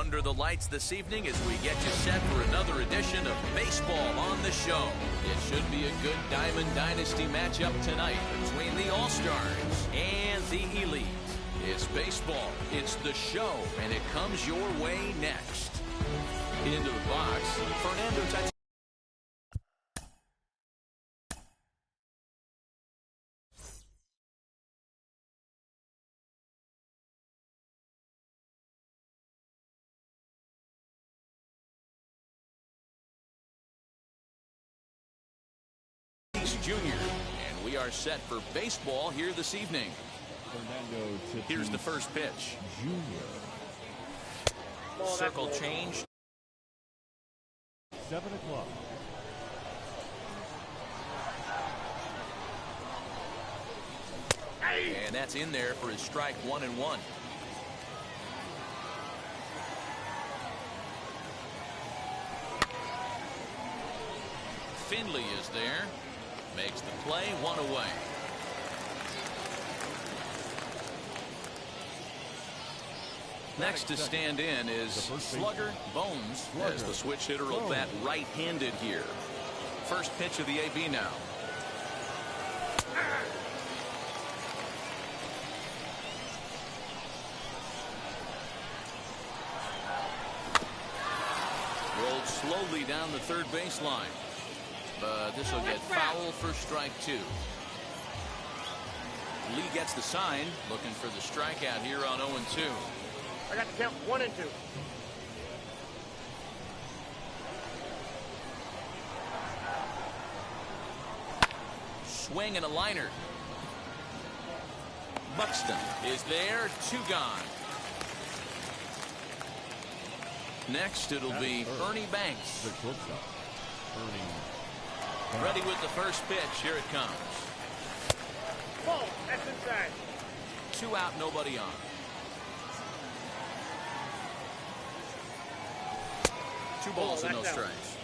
under the lights this evening as we get you set for another edition of Baseball on the Show. It should be a good Diamond Dynasty matchup tonight between the All-Stars and the Elite. It's baseball, it's the show, and it comes your way next. Into the box, Fernando Tatis. Jr. And we are set for baseball here this evening. Here's the first pitch. Circle change. 7 o'clock. And that's in there for his strike 1-1. Finley is there. Makes the play, 1 away. Next to stand in is slugger Bones, as the switch hitter will bat right-handed here. First pitch of the AB now. Rolled slowly down the third baseline. But this will get foul for strike 2. Lee gets the sign, looking for the strikeout here on 0-2. I got to count 1 and 2. Swing and a liner. Buxton is there, 2 gone. Next, it'll be Ernie Banks. The shortstop, Ernie. Ready with the first pitch. Here it comes. Ball, that's inside. 2 out, nobody on. 2 balls and no strikes.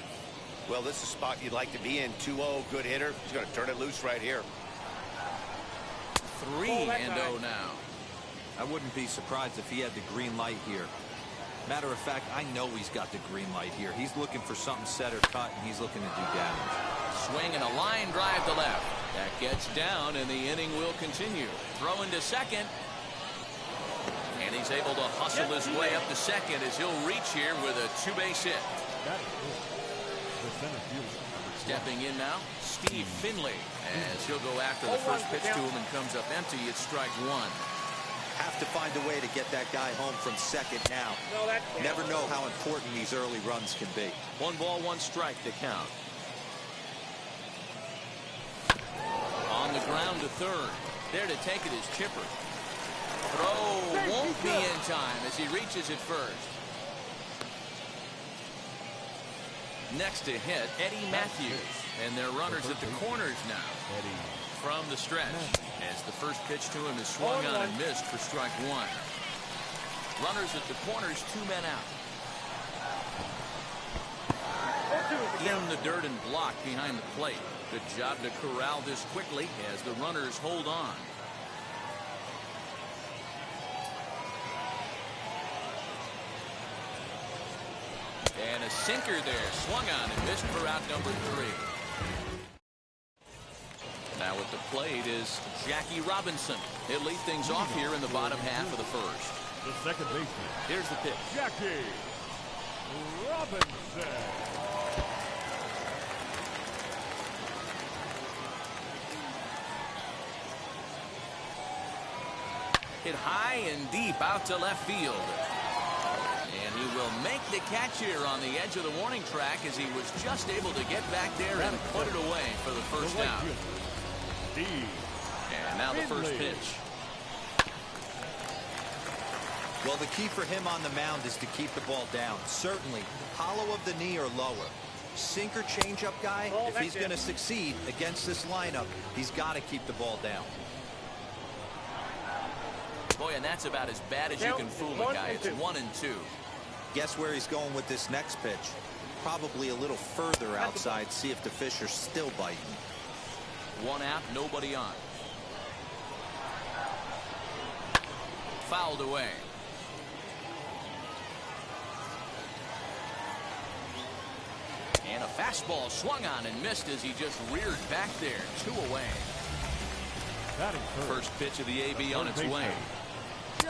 Well, this is a spot you'd like to be in. 2-0, good hitter. He's going to turn it loose right here. 3-0 now. I wouldn't be surprised if he had the green light here. Matter of fact, I know he's got the green light here. He's looking for something set or cut, and he's looking to do damage. Swing and a line drive to left. That gets down, and the inning will continue. Throwing to second. And he's able to hustle his way up to second as he'll reach here with a 2-base hit. The center fielder. Stepping in now, Steve Finley, as he'll go after the first pitch to him and comes up empty. It's strike 1. Have to find a way to get that guy home from second now. Never know how important these early runs can be. 1 ball, 1 strike to count. On the ground to third. There to take it is Chipper. Throw won't be in time as he reaches it first. Next to hit, Eddie Matthews. And their runners at the corners now. From the stretch, as the first pitch to him is swung on and missed for strike 1. Runners at the corners, 2 men out. In the dirt and block behind the plate. Good job to corral this quickly as the runners hold on. And a sinker there, swung on and missed for out number 3. Now at the plate is Jackie Robinson. He'll lead things off here in the bottom half of the first. The second baseman. Here's the pitch. Jackie Robinson. Hit high and deep out to left field. And he will make the catch here on the edge of the warning track as he was just able to get back there and put it away for the first out. And now the first pitch. Well, the key for him on the mound is to keep the ball down. Certainly, hollow of the knee or lower. Sinker changeup guy, if he's going to succeed against this lineup, he's got to keep the ball down. Boy, and that's about as bad as you can fool a guy. It's 1-2. Guess where he's going with this next pitch? Probably a little further outside. See if the fish are still biting. 1 out, nobody on. Fouled away. And a fastball swung on and missed as he just reared back there. 2 away. Batting First pitch of the AB on its way.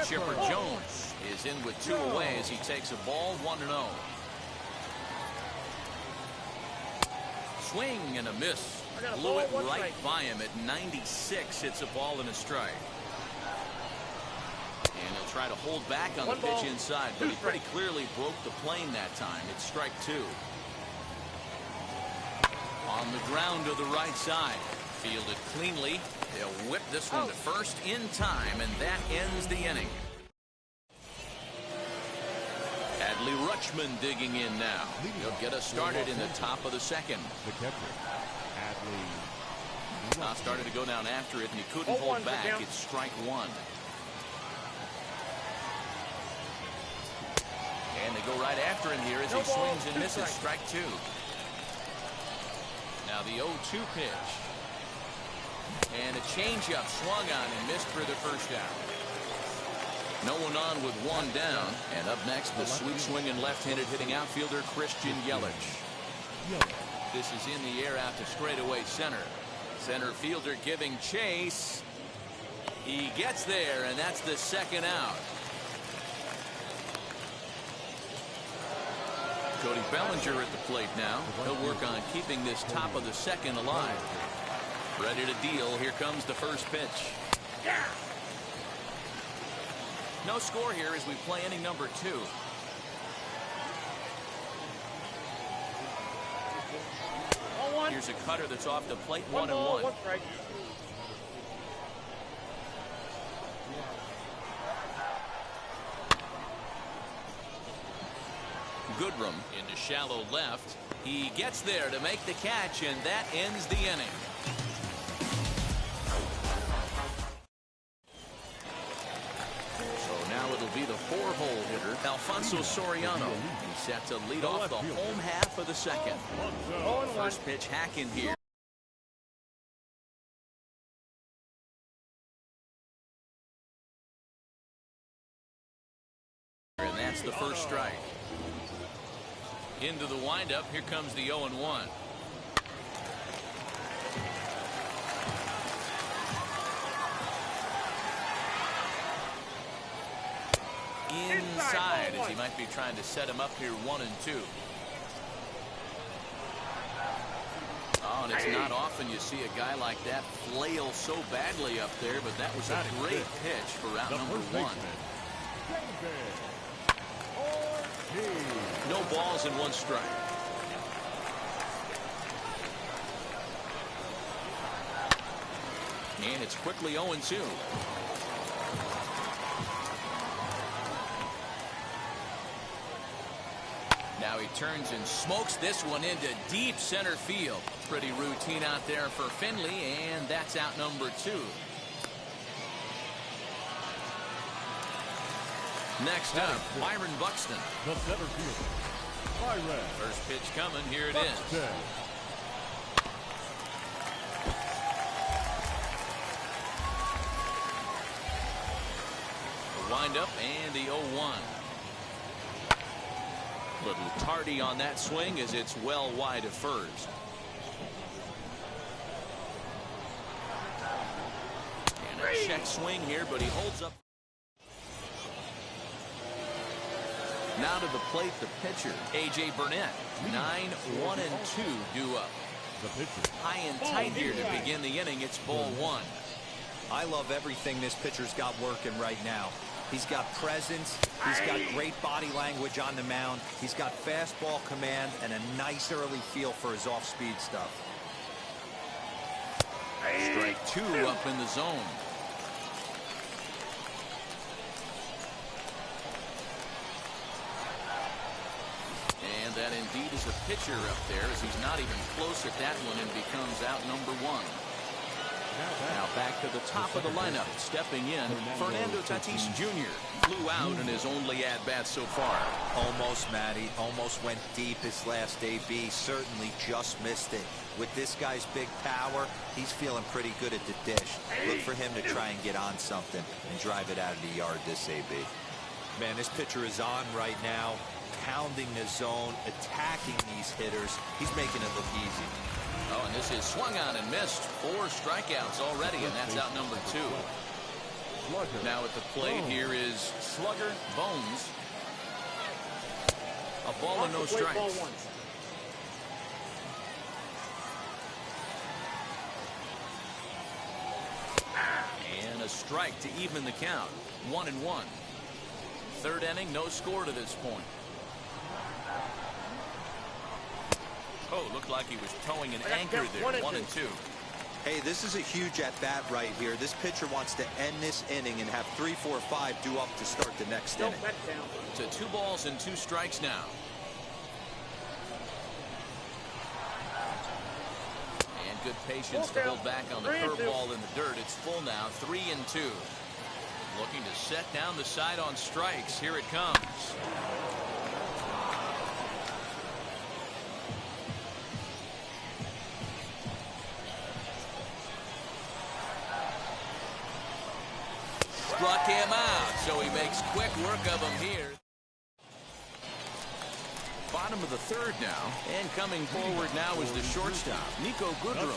Chipper Jones is in with 2 away as he takes a ball 1-0. Swing and a miss. Blew it right by him at 96. It's a ball and a strike. And he'll try to hold back on the pitch inside, but he pretty clearly broke the plane that time. It's strike 2. On the ground to the right side. Fielded cleanly. They'll whip this one to first in time, and that ends the inning. Adley Rutschman digging in now. He'll get us started in the top of the second. The catcher, Adley. Started to go down after it, and he couldn't hold back. It's strike 1. And they go right after him here as he swings and misses. Strike 2. Now the 0-2 pitch. And a changeup swung on and missed for the first out. No one on with 1 down. And up next, the sweet swinging left-handed hitting outfielder Christian Yelich. This is in the air out to straightaway center. Center fielder giving chase. He gets there, and that's the second out. Cody Bellinger at the plate now. He'll work on keeping this top of the second alive. Ready to deal. Here comes the first pitch. No score here as we play inning number 2. Here's a cutter that's off the plate. 1-1. Goodrum into shallow left. He gets there to make the catch, and that ends the inning. So now it'll be the 4-hole hitter, Alfonso Soriano. He's set to lead off the home half of the second. First pitch hacking here. And that's the first strike. Into the windup. Here comes the 0-1. Inside as he might be trying to set him up here 1-2. Oh, and it's not often you see a guy like that flail so badly up there, but that was a great pitch for route number 1. No balls and 1 strike. And it's quickly 0-2. Now he turns and smokes this one into deep center field. Pretty routine out there for Finley, and that's out number 2. Next up, Byron Buxton. The center fielder, Byron. First pitch coming. Here it is. The windup and the 0-1. Little tardy on that swing as it's well wide of first. And a check swing here, but he holds up. Now to the plate, the pitcher, A.J. Burnett. 9-1-2 due up. The pitcher. High and tight here to begin the inning. It's ball 1. I love everything this pitcher's got working right now. He's got presence. He's got great body language on the mound. He's got fastball command and a nice early feel for his off-speed stuff. Strike 2 up in the zone. And that indeed is a pitcher up there, as he's not even close at that one and becomes out number 1. Now back to the top of the lineup. Stepping in, Fernando Tatis Jr. flew out in his only at-bat so far. Almost, Matty. Almost went deep his last AB. Certainly just missed it. With this guy's big power, he's feeling pretty good at the dish. Look for him to try and get on something and drive it out of the yard this AB. Man, this pitcher is on right now. pounding the zone, attacking these hitters. He's making it look easy. Oh, and this is swung on and missed. 4 strikeouts already, and that's out number 2. Now at the plate here is Slugger Bones. A ball and no strikes. And a strike to even the count. 1-1. Third inning, no score to this point. Oh, looked like he was towing an anchor there. 1-2. Hey, this is a huge at-bat right here. This pitcher wants to end this inning and have 3, 4, 5 due up to start the next inning. To 2 balls and 2 strikes now. And good patience to hold back on the curveball in the dirt. It's full now, 3-2. Looking to set down the side on strikes. Here it comes. Struck him out, so he makes quick work of him here. Bottom of the third now, and coming forward now is the shortstop, Niko Goodrum.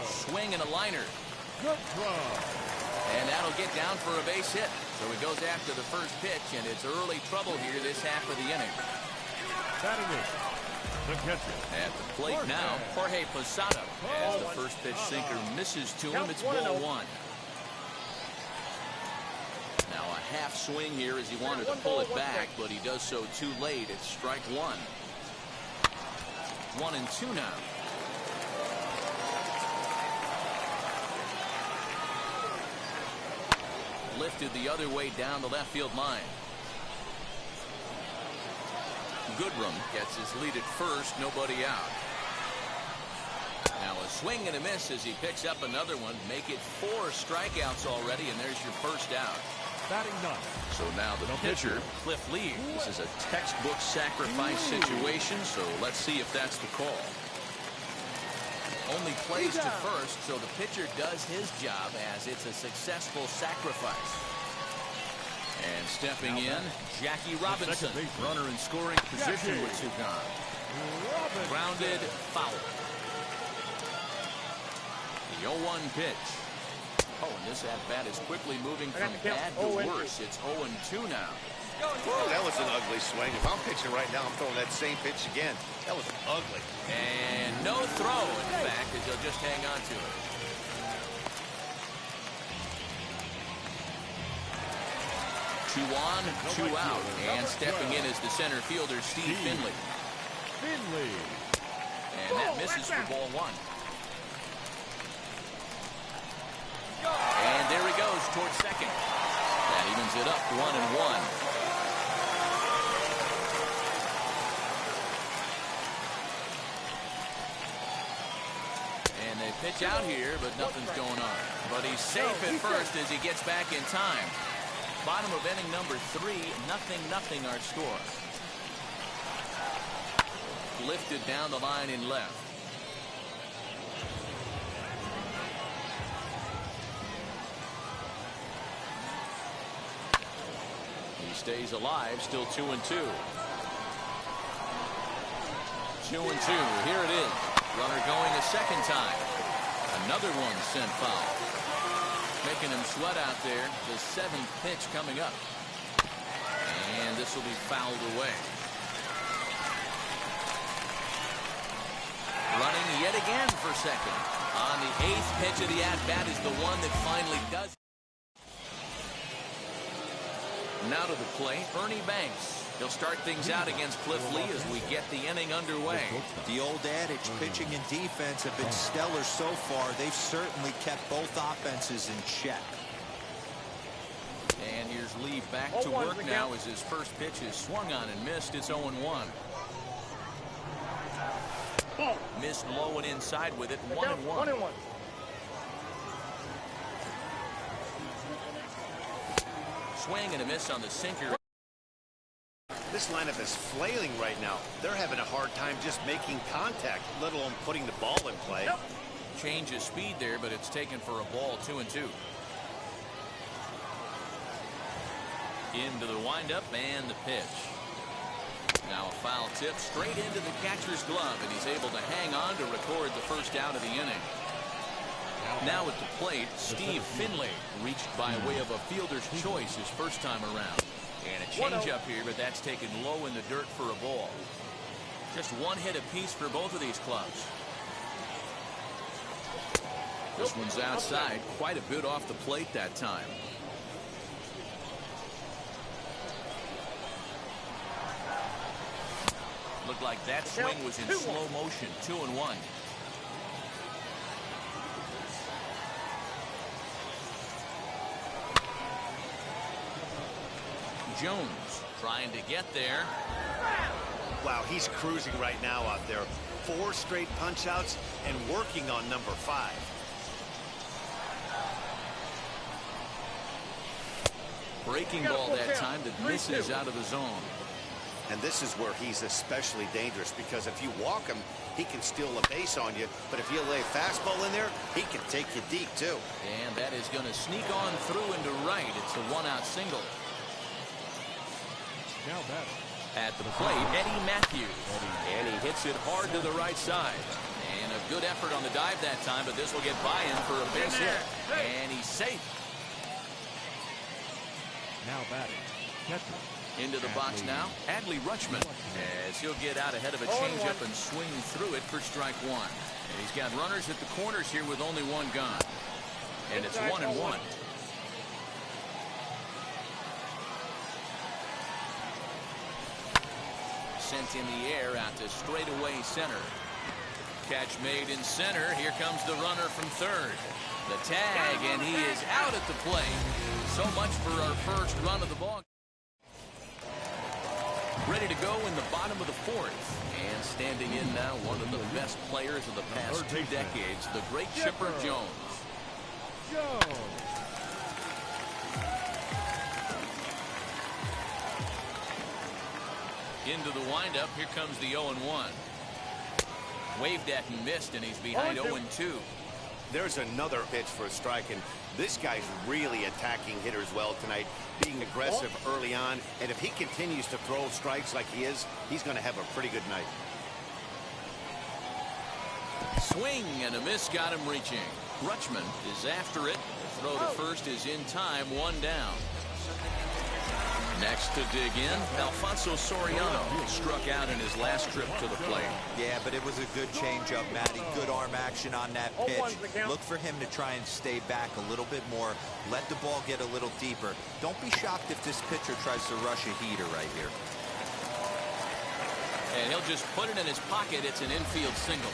Swing and a liner. And that'll get down for a base hit. So he goes after the first pitch, and it's early trouble here this half of the inning. Batting in, the catcher. At the plate now, Jorge Posada. As the first pitch sinker misses to him, it's ball 1. Now a half swing here as he wanted to pull it back, but he does so too late. It's strike 1. 1-2 now. Lifted the other way down the left field line. Goodrum gets his lead at first, nobody out. Now a swing and a miss as he picks up another one. Make it 4 strikeouts already, and there's your first out. Batting 9. So now the pitcher, Cliff Lee. This is a textbook sacrifice situation, so let's see if that's the call. Only plays to first, so the pitcher does his job as it's a successful sacrifice. And stepping in, Jackie Robinson. Runner in scoring position with 2 gone. Grounded foul. The 0-1 pitch. Oh, and this at-bat is quickly moving from bad to worse. It's 0-2 now. Whoa, that was an ugly swing. If I'm pitching right now, I'm throwing that same pitch again. That was ugly. And no throw, in fact, as he'll just hang on to it. Two on, 2 out. And stepping in is the center fielder, Steve Finley. And that misses for ball 1. And there he goes towards second. That evens it up, 1-1. And they pitch out here, but nothing's going on. But he's safe at first as he gets back in time. Bottom of inning number 3, 0-0 our score. Lifted down the line in left. He stays alive, still 2-2. 2-2. Here it is. Runner going a second time. Another one sent foul. Making him sweat out there. The 7th pitch coming up. And this will be fouled away. Running yet again for second. On the 8th pitch of the at-bat is the one that finally does. Now to the plate, Ernie Banks. He'll start things out against Cliff Lee as we get the inning underway. The old adage, pitching and defense have been stellar so far. They've certainly kept both offenses in check. And here's Lee back to work now as his first pitch is swung on and missed. It's 0-1. Missed low and inside with it. 1-1. Swing and a miss on the sinker. This lineup is flailing right now. They're having a hard time just making contact, let alone putting the ball in play. Change of speed there, but it's taken for a ball. 2-2. Into the windup and the pitch. Now a foul tip straight into the catcher's glove, and he's able to hang on to record the first out of the inning. Now at the plate, Steve Finley reached by way of a fielder's choice his first time around. And a changeup here, but that's taken low in the dirt for a ball. Just one hit apiece for both of these clubs. This one's outside, quite a bit off the plate that time. Looked like that swing was in slow motion. 2-1. Jones trying to get there. Wow, he's cruising right now out there. 4 straight punch outs and working on number 5. Breaking ball that time that misses out of the zone. And this is where he's especially dangerous, because if you walk him, he can steal a base on you. But if you lay a fastball in there, he can take you deep, too. And that is going to sneak on through into right. It's a 1-out single. Now batting. At the plate, Eddie Matthews. And he hits it hard to the right side. And a good effort on the dive that time, but this will get by him for a base hit. And he's safe. Now batting. Catcher. Into the box now, Adley Rutschman, as he'll get out ahead of a changeup and swing through it for strike 1. And he's got runners at the corners here with only one gone. And it's 1-1. Sent in the air out to straightaway center. Catch made in center. Here comes the runner from third. The tag, and he is out at the plate. So much for our first run of the ball. Ready to go in the bottom of the 4th. And standing in now, one of the best players of the past 2 decades, the great Chipper Jones. Into the windup, here comes the 0-1. Waved at and missed, and he's behind 0-2. There's another pitch for a strike, and this guy's really attacking hitters well tonight, being aggressive early on, and if he continues to throw strikes like he is, he's going to have a pretty good night. Swing and a miss got him reaching. Rutschman is after it. The throw to first is in time, 1 down. Next to dig in, Alfonso Soriano struck out in his last trip to the plate. Yeah, but it was a good changeup, Matty. Good arm action on that pitch. Look for him to try and stay back a little bit more. Let the ball get a little deeper. Don't be shocked if this pitcher tries to rush a heater right here. And he'll just put it in his pocket. It's an infield single.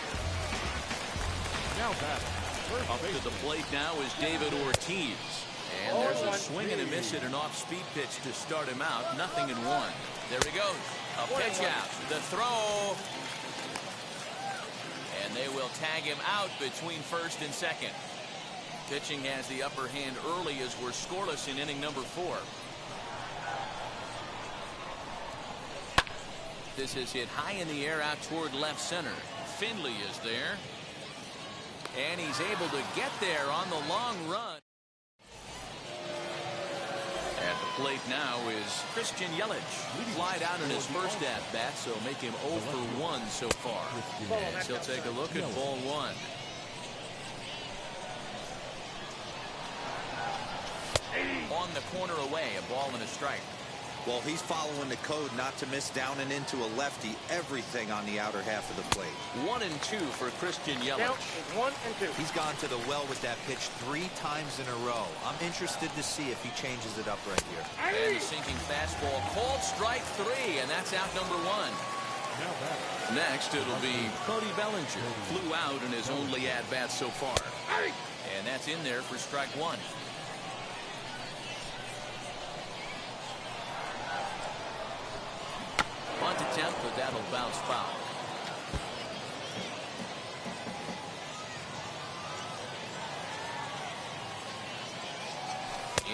Now batting. Up to the plate now is David Ortiz. And there's a swing and a miss at an off-speed pitch to start him out. 0-1. There he goes. A pitch out. The throw. And they will tag him out between first and second. Pitching has the upper hand early as we're scoreless in inning number 4. This is hit high in the air out toward left center. Finley is there. And he's able to get there on the long run. At the plate now is Christian Yelich. Flied out in his first at-bat, so make him 0 for 1 so far. As he'll take a look at ball 1. On the corner away, a ball and a strike. Well, he's following the code not to miss down and into a lefty. Everything on the outer half of the plate. 1-2 for Christian Yelich. Count is 1-2. He's gone to the well with that pitch 3 times in a row. I'm interested to see if he changes it up right here. And the sinking fastball called strike 3, and that's out number 1. Now batting. Next, it'll be Cody Bellinger. Flew out in his only at-bat so far. And that's in there for strike 1. Bunt attempt, but that'll bounce foul.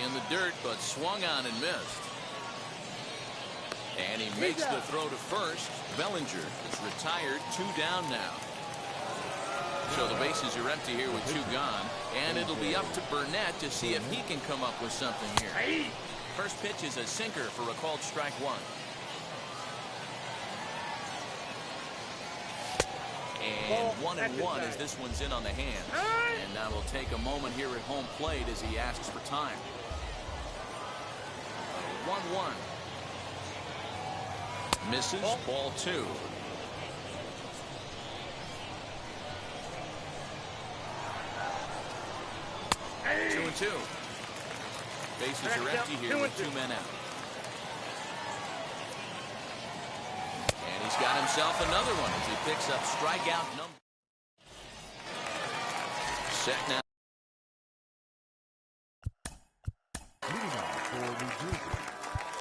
In the dirt, but swung on and missed. And he makes the throw to first. Bellinger is retired. 2 down now. So the bases are empty here with 2 gone. And it'll be up to Burnett to see if he can come up with something here. First pitch is a sinker for a called strike 1. And 1-1 as this one's in on the hands. And now we'll take a moment here at home plate as he asks for time. 1-1. Misses, ball 2. Two and 2. Bases are empty here with 2 men out. And he's got himself another one as he picks up strikeout number. Set now. Leading off for New Jersey,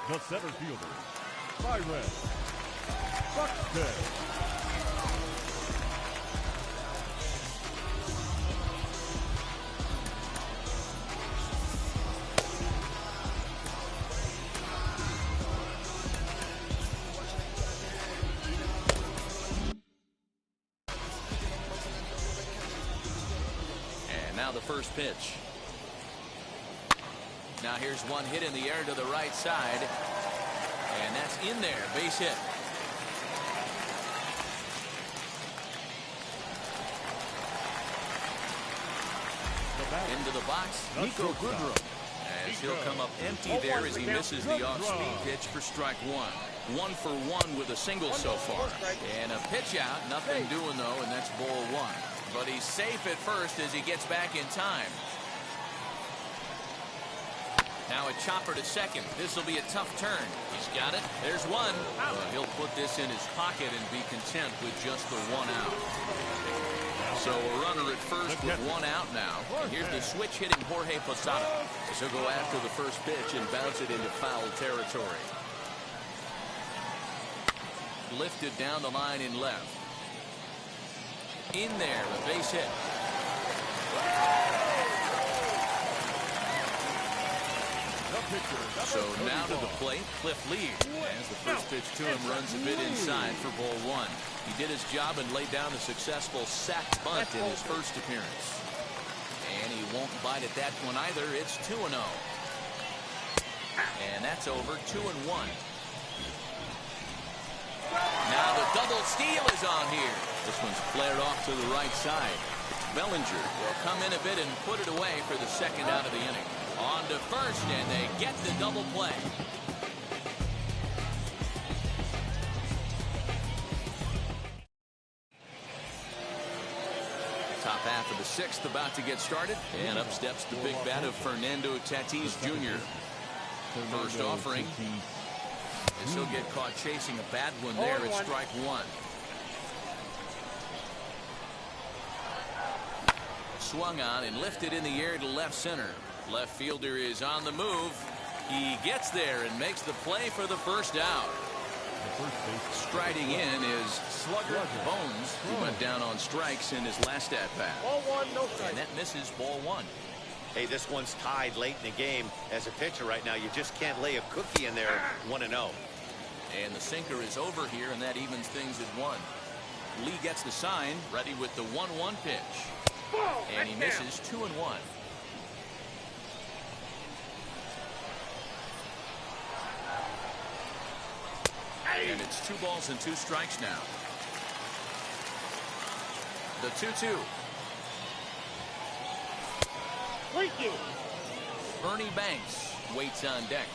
the center fielder, Byron Buxton. Now the first pitch. Now here's one hit in the air to the right side. And that's in there. Base hit. Into the box, Nico Goodrum. As he'll come up empty there as he misses the off-speed pitch for strike 1. 1 for 1 with a single so far. And a pitch out. Nothing doing though, and that's ball 1. But he's safe at first as he gets back in time. Now a chopper to second. This will be a tough turn. He's got it. There's one. He'll put this in his pocket and be content with just the 1 out. So a runner at first with 1 out now. And here's the switch hitting Jorge Posada. He'll go after the first pitch and bounce it into foul territory. Lifted down the line in left. In there, a base hit. So now to the plate, Cliff Lee. As the first pitch to him runs a bit inside for ball 1. He did his job and laid down a successful sac bunt in his first appearance. And he won't bite at that one either. It's 2-0. And that's over. 2-1. Now the double steal is on here. This one's flared off to the right side. Bellinger will come in a bit and put it away for the second out of the inning. On to first, and they get the double play. Top half of the 6th about to get started. And up steps the big bat of Fernando Tatis Jr. First offering. As he'll get caught chasing a bad one there at strike 1. Swung on and lifted in the air to left center. Left fielder is on the move. He gets there and makes the play for the first out. Striding in is Slugger Bones, who went down on strikes in his last at-bat. Ball 1, no strike. And that misses ball 1. Hey, this one's tied late in the game. As a pitcher right now, you just can't lay a cookie in there. 1-0. And the sinker is over here, and that evens things at 1. Lee gets the sign, ready with the 1-1 pitch. And he misses 2-1. And it's 2 balls and 2 strikes now. The 2-2. Ernie Banks waits on deck.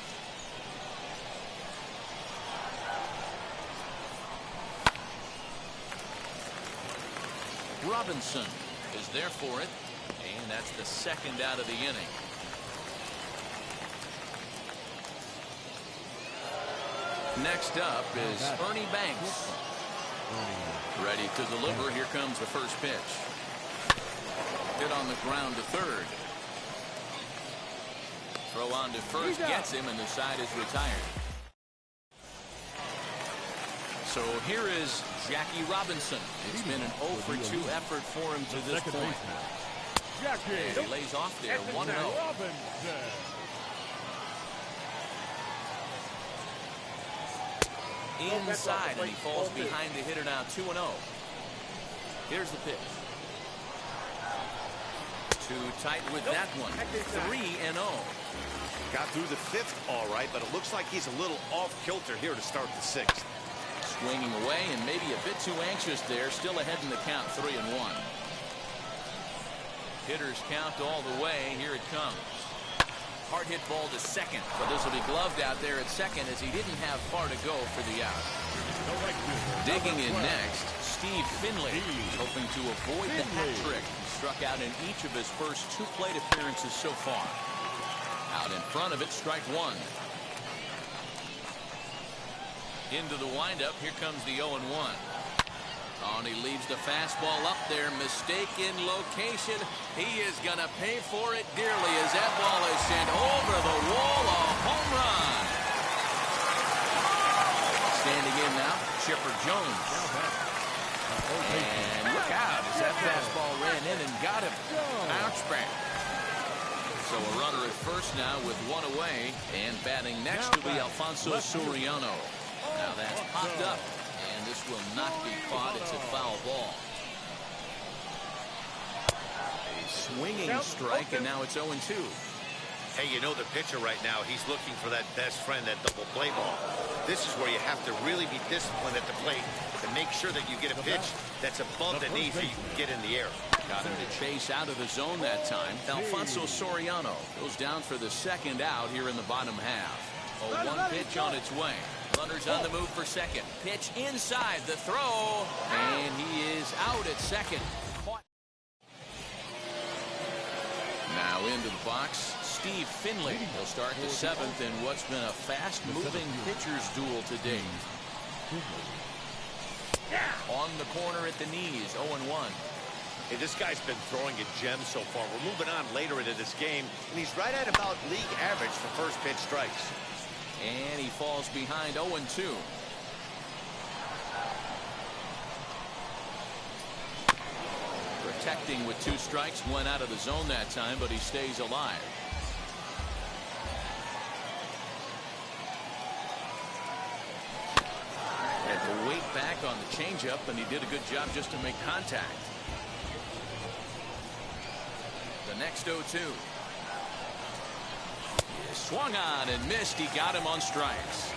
Robinson is there for it, and that's the second out of the inning. Next up is Ernie Banks. Ready to deliver. Here comes the first pitch. Hit on the ground to third. Throw on to first gets him, and the side is retired. So here is Jackie Robinson. It's been an 0 for 2 effort for him to this point. And he lays off there, 1-0. Inside, and he falls behind the hitter now, 2-0. Here's the pitch. Too tight with that one, 3-0. Got through the 5th all right, but it looks like he's a little off kilter here to start the 6th. Swinging away and maybe a bit too anxious there. Still ahead in the count, 3-1. Hitters count all the way. Here it comes. Hard hit ball to second, but this will be gloved out there at second as he didn't have far to go for the out. Digging in next, Steve Finley, hoping to avoid the hat trick. He struck out in each of his first 2 plate appearances so far. Out in front of it, strike 1. Into the windup, here comes the 0-1. Oh, and he leaves the fastball up there. Mistaken location. He is going to pay for it dearly as that ball is sent over the wall. A home run. Standing in now, Chipper Jones. And look out as that fastball ran in and got him. Bounce back. So a runner at first now with 1 away. And batting next will be Alfonso Soriano. Now that's popped up. And this will not be caught. It's a foul ball. A swinging strike, and now it's 0-2. Hey, you know the pitcher right now, he's looking for that best friend, that double play ball. This is where you have to really be disciplined at the plate to make sure that you get a pitch that's above the knee so you can get in the air. Got him to chase out of the zone that time. Alfonso Soriano goes down for the second out here in the bottom half. A 1 pitch on its way. Runners on the move for second. Pitch inside the throw. And he is out at second. Now into the box, Steve Finley. He'll start the 7th in what's been a fast-moving pitcher's duel today. On the corner at the knees, 0-1. Hey, this guy's been throwing a gem so far. We're moving on later into this game, and he's right at about league average for first pitch strikes. And he falls behind 0-2. Protecting with 2 strikes, went out of the zone that time, but he stays alive. Had to wait back on the changeup, and he did a good job just to make contact. The next 0-2. Swung on and missed. He got him on strikes.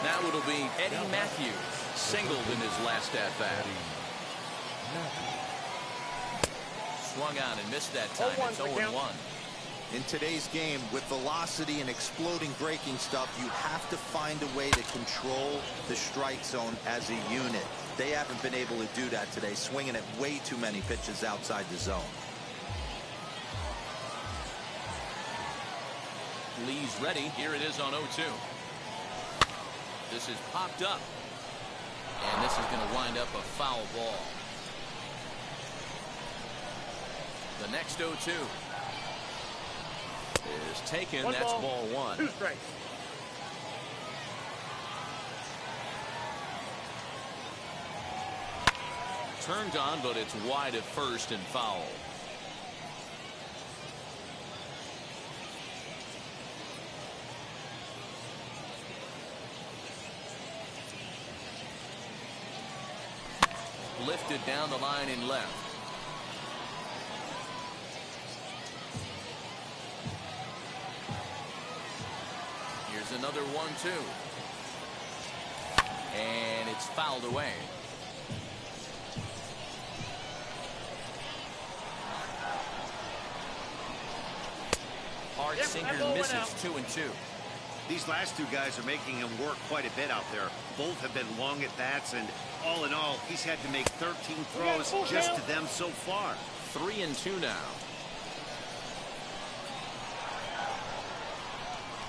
Now it'll be Eddie Matthews, singled in his last at-bat. Swung on and missed that time. It's 0-1. In today's game, with velocity and exploding breaking stuff, you have to find a way to control the strike zone as a unit. They haven't been able to do that today, swinging at way too many pitches outside the zone. Lee's ready. Here it is on 0-2. This is popped up. And this is going to wind up a foul ball. The next 0-2 is taken. That's ball 1. 2 strikes. Turned on, but it's wide at first and foul. Lifted down the line in left. Here's another 1-2. And it's fouled away. Hard sinker misses. 2-2. These last 2 guys are making him work quite a bit out there. Both have been long at bats, and all in all, he's had to make 13 throws just to them so far. 3-2 now.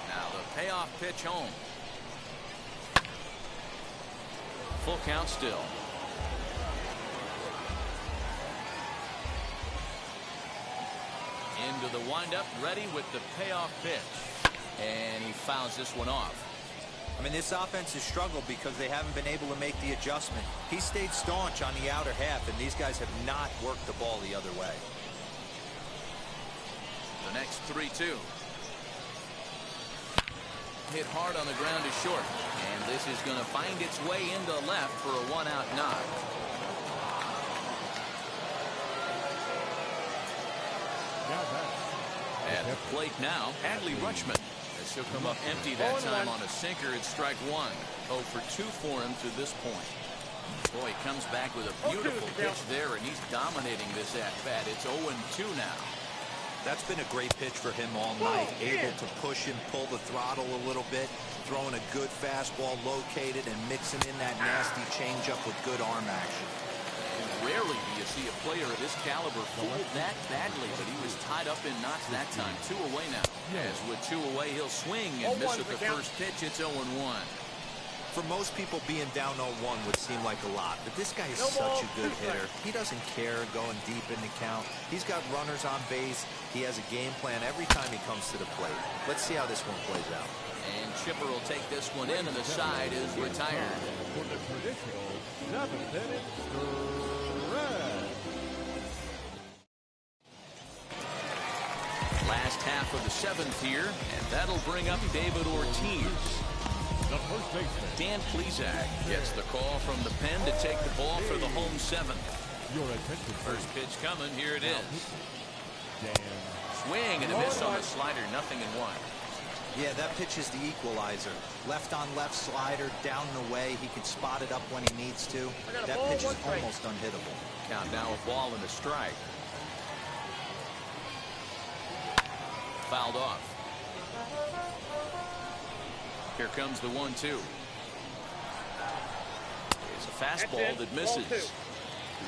Now the payoff pitch home. Full count still. Into the windup, ready with the payoff pitch. And he fouls this one off. I mean, this offense has struggled because they haven't been able to make the adjustment. He stayed staunch on the outer half, and these guys have not worked the ball the other way. The next 3-2. Hit hard on the ground is short. And this is going to find its way into left for a 1-out knock. At the plate now, Adley Rutschman. As He'll come up empty that time on a sinker. It's strike one. 0 for 2 for him to this point. Boy, he comes back with a beautiful pitch there, and he's dominating this at-bat. It's 0-2 now. That's been a great pitch for him all night. Able to push and pull the throttle a little bit, throwing a good fastball located and mixing in that nasty changeup with good arm action. And rarely do you see a player of this caliber fooled that badly, but he was tied up in knots that time. 2 away now. As with 2 away, he'll swing and miss at the first pitch. It's 0-1. For most people, being down 0-1 would seem like a lot, but this guy is such a good hitter. He doesn't care going deep in the count. He's got runners on base. He has a game plan every time he comes to the plate. Let's see how this one plays out. And Chipper will take this one in, and the side is retired. For the traditional 7th inning stretch. Last half of the 7th here, and that'll bring up David Ortiz. The first baseman, Dan Plesac gets the call from the pen to take the ball for the home 7th. your attention. First pitch coming. Here it is. Dan. Swing and a miss on the slider. 0-1. Yeah, that pitch is the equalizer. Left on left slider, down and away. He can spot it up when he needs to. That pitch is almost unhittable. Count now a ball and a strike. Fouled off. Here comes the 1-2. It's a fastball that misses.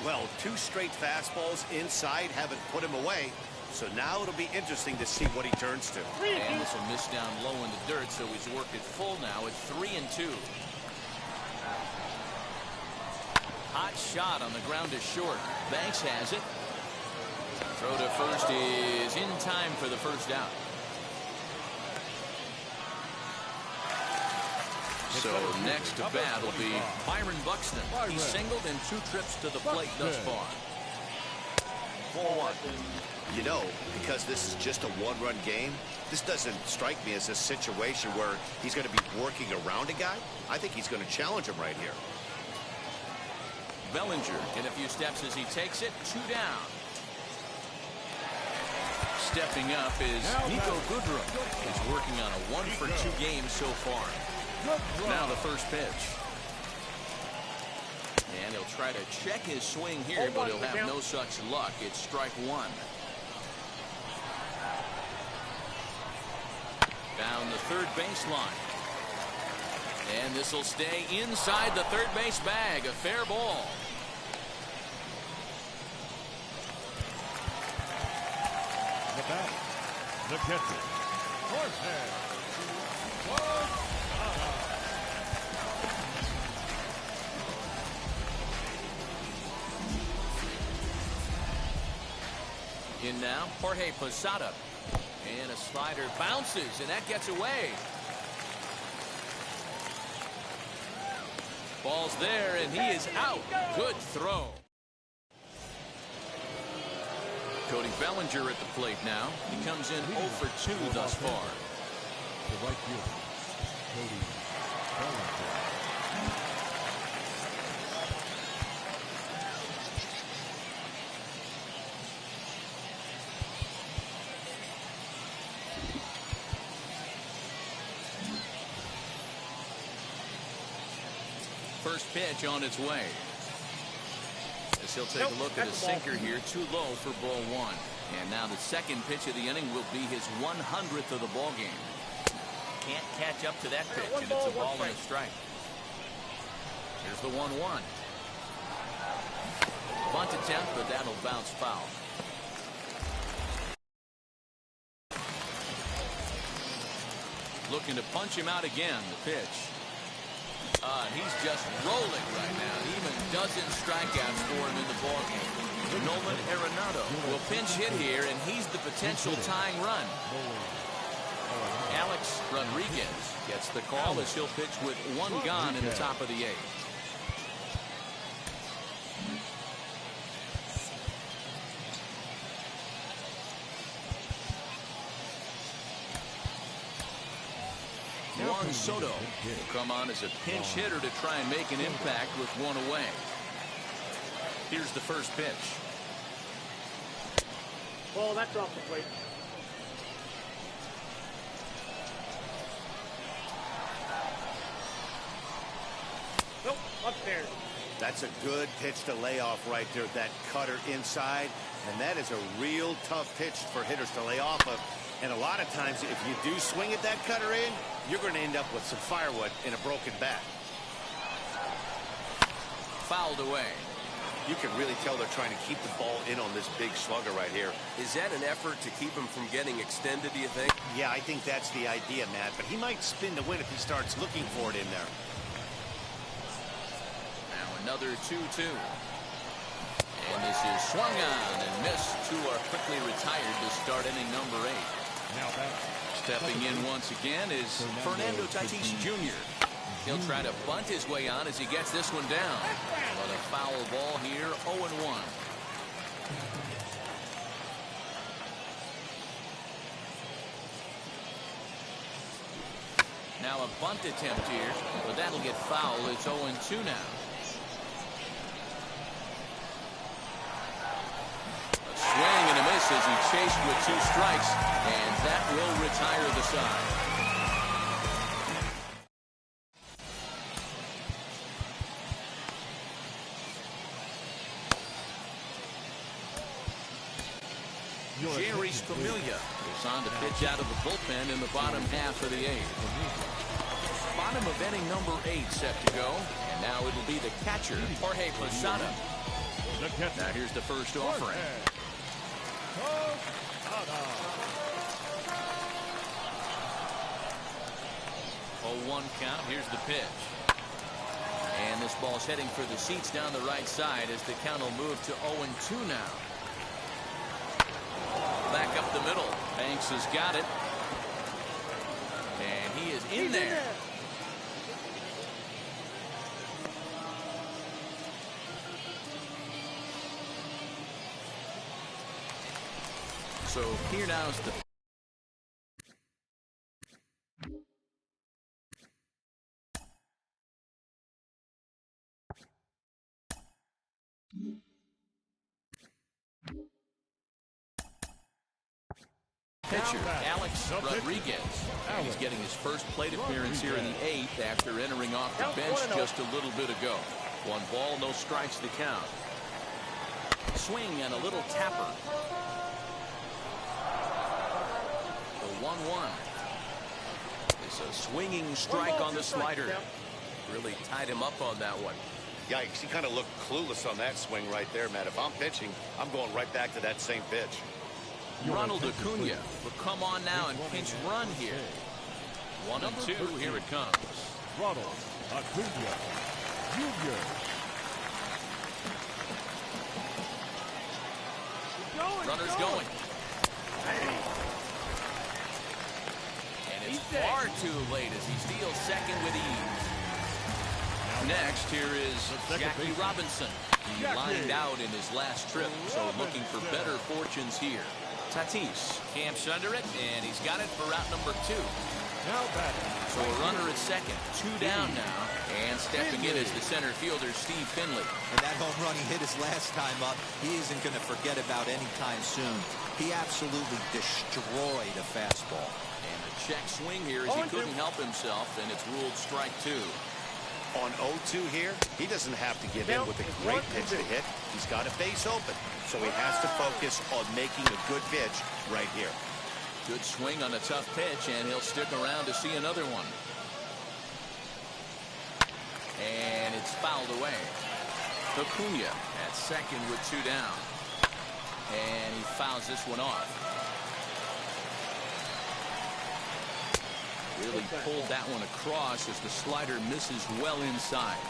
Well, 2 straight fastballs inside haven't put him away. So now it'll be interesting to see what he turns to. And this will miss down low in the dirt, so he's worked it full now at 3-2. Hot shot on the ground is short. Banks has it. Throw to first is in time for the first out. So next to bat will be Byron Buxton. He's singled in 2 trips to the plate thus far. 4-1. You know, because this is just a 1-run game, this doesn't strike me as a situation where he's going to be working around a guy. I think he's going to challenge him right here. Bellinger in a few steps as he takes it. 2 down. Stepping up is Nico Goodrum. He's working on a 1 for 2 game so far. Now the first pitch. And he'll try to check his swing here, but he'll have no such luck. It's strike 1. Down the third baseline. And this will stay inside the third base bag. A fair ball. The bat, the catcher, Jorge. In now, Jorge Posada. And a slider bounces, and that gets away. Ball's there, and he is out. Good throw. Cody Bellinger at the plate now. He comes in 0 for 2 thus far. The right fielder, Cody Bellinger. First pitch on its way. As he'll take a look at a sinker here, too low for ball 1. And now the second pitch of the inning will be his 100th of the ball game. Can't catch up to that pitch, and it's a ball and a strike. Here's the 1-1. Bunt attempt, but that'll bounce foul. Looking to punch him out again. The pitch. He's just rolling right now. Even dozen strikeouts for him in the ballgame. Nolan Arenado will pinch hit here, and he's the potential tying run. Alex Rodriguez gets the call as he'll pitch with 1 gone in the top of the 8th. Juan Soto will come on as a pinch hitter to try and make an impact with 1 away. Here's the first pitch. Ball, that's off the plate. Upstairs. That's a good pitch to lay off right there, that cutter inside. And that is a real tough pitch for hitters to lay off of. And a lot of times, if you do swing at that cutter in, you're going to end up with some firewood in a broken bat. Fouled away. You can really tell they're trying to keep the ball in on this big slugger right here. Is that an effort to keep him from getting extended, do you think? Yeah, I think that's the idea, Matt. But he might spin to win if he starts looking for it in there. Now another 2-2. And this is swung on and missed. Two are quickly retired to start inning number 8. Now back. Stepping in once again is Fernando Tatis Jr. He'll try to bunt his way on as he gets this one down. But a foul ball here, 0-1. Now a bunt attempt here, but that'll get foul. It's 0-2 now. A swing and a miss as he chased with 2 strikes, and that will retire the side. Jeurys Familia is on to pitch out of the bullpen in the bottom half of the 8th. Bottom of inning number 8 set to go. And now it'll be the catcher, Jorge Posada. Now here's the first offering. Oh, 1 count. Here's the pitch. And this ball's heading for the seats down the right side as the count will move to 0-2 now. Back up the middle. Banks has got it. And he is in there. So here now is the pitcher, Alex Rodriguez. He's getting his first plate appearance here in the 8th after entering off the bench just a little bit ago. 1 ball, no strikes to count. Swing and a little tapper. The 1-1. It's a swinging strike on the slider. Really tied him up on that one. Yikes, he kind of looked clueless on that swing right there, Matt. If I'm pitching, I'm going right back to that same pitch. Ronald Acuna will come on now and pinch run here. 1-2. Here it comes. Ronald Acuna Jr. Runners going. And it's far too late as he steals second with ease. Next, here is Jackie Robinson. He lined out in his last trip, so looking for better fortunes here. Tatis camps under it, and he's got it for route number 2. Now batting. So a runner at second, 2 down now, and stepping in is the center fielder, Steve Finley. And that home run he hit his last time up, he isn't going to forget about anytime soon. He absolutely destroyed a fastball. And a check swing here as he couldn't help himself, and it's ruled strike 2. On 0-2 here, he doesn't have to give in with a great pitch to hit. He's got a base open, so he has to focus on making a good pitch right here. Good swing on a tough pitch, and he'll stick around to see another one. And it's fouled away. Acuna at second with 2 down. And he fouls this one off. Really pulled that one across as the slider misses well inside.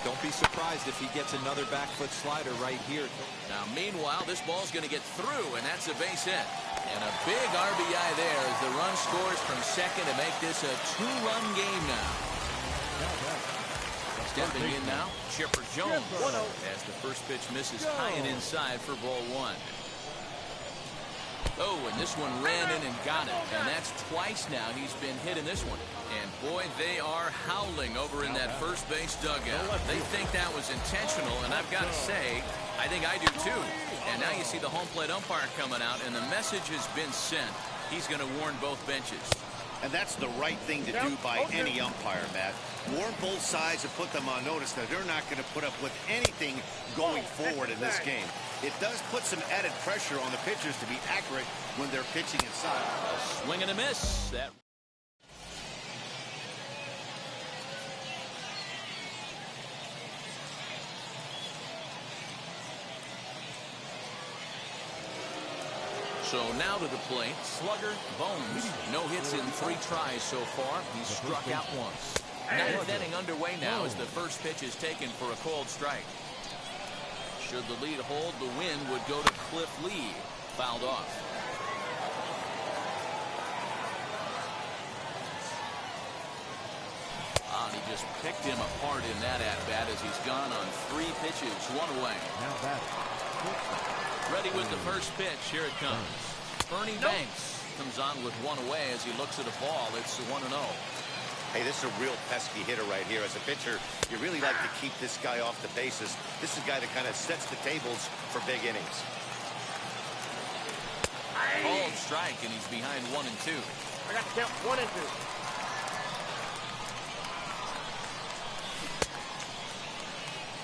Don't be surprised if he gets another back foot slider right here. Now, meanwhile, this ball's going to get through, and that's a base hit. And a big RBI there as the run scores from second to make this a 2-run game now. Stepping in now, Chipper Jones as the first pitch misses high and inside for ball 1. Oh, and this one ran in and got it. And that's twice now he's been hit in this one. And boy, they are howling over in that first base dugout. They think that was intentional, and I've got to say, I think I do too. And now you see the home plate umpire coming out, and the message has been sent. He's going to warn both benches. And that's the right thing to do by any umpire, Matt. Warn both sides and put them on notice that they're not going to put up with anything going forward in this game. It does put some added pressure on the pitchers to be accurate when they're pitching inside. Swing and a miss. That. So now to the plate, slugger Bones. No hits in 3 tries so far. He's struck out once. 9th inning underway now as the first pitch is taken for a called strike. Should the lead hold, the win would go to Cliff Lee. Fouled off. He just picked him apart in that at-bat as he's gone on 3 pitches, 1 away. Now batting. Ready with the first pitch. Here it comes. Ernie Banks comes on with 1 away as he looks at a ball. It's 1-0. Hey, this is a real pesky hitter right here. As a pitcher, you really like to keep this guy off the bases. This is a guy that kind of sets the tables for big innings. Called strike, and he's behind 1 and 2. I got to count 1 and 2.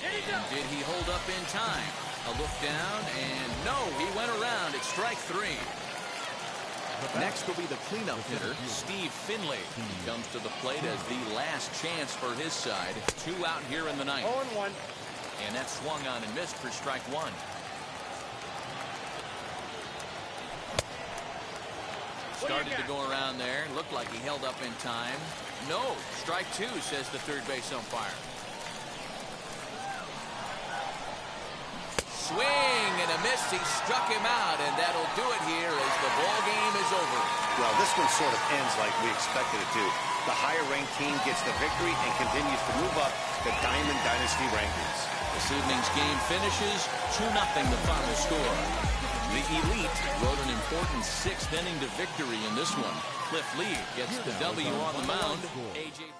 And did he hold up in time? A look down, and no, he went around. It's strike 3. Next will be the cleanup hitter, Steve Finley. He comes to the plate as the last chance for his side. 2 out here in the 9th. 0-1. And that swung on and missed for strike 1. Started to go around there. Looked like he held up in time. No, strike 2, says the third base umpire. Swing and a miss. He struck him out, and that'll do it here as the ball game is over. Well, this one sort of ends like we expected it to. The higher-ranked team gets the victory and continues to move up the Diamond Dynasty rankings. This evening's game finishes 2-0 the final score. The Elite rode an important 6th inning to victory in this one. Cliff Lee gets the W on the mound. AJ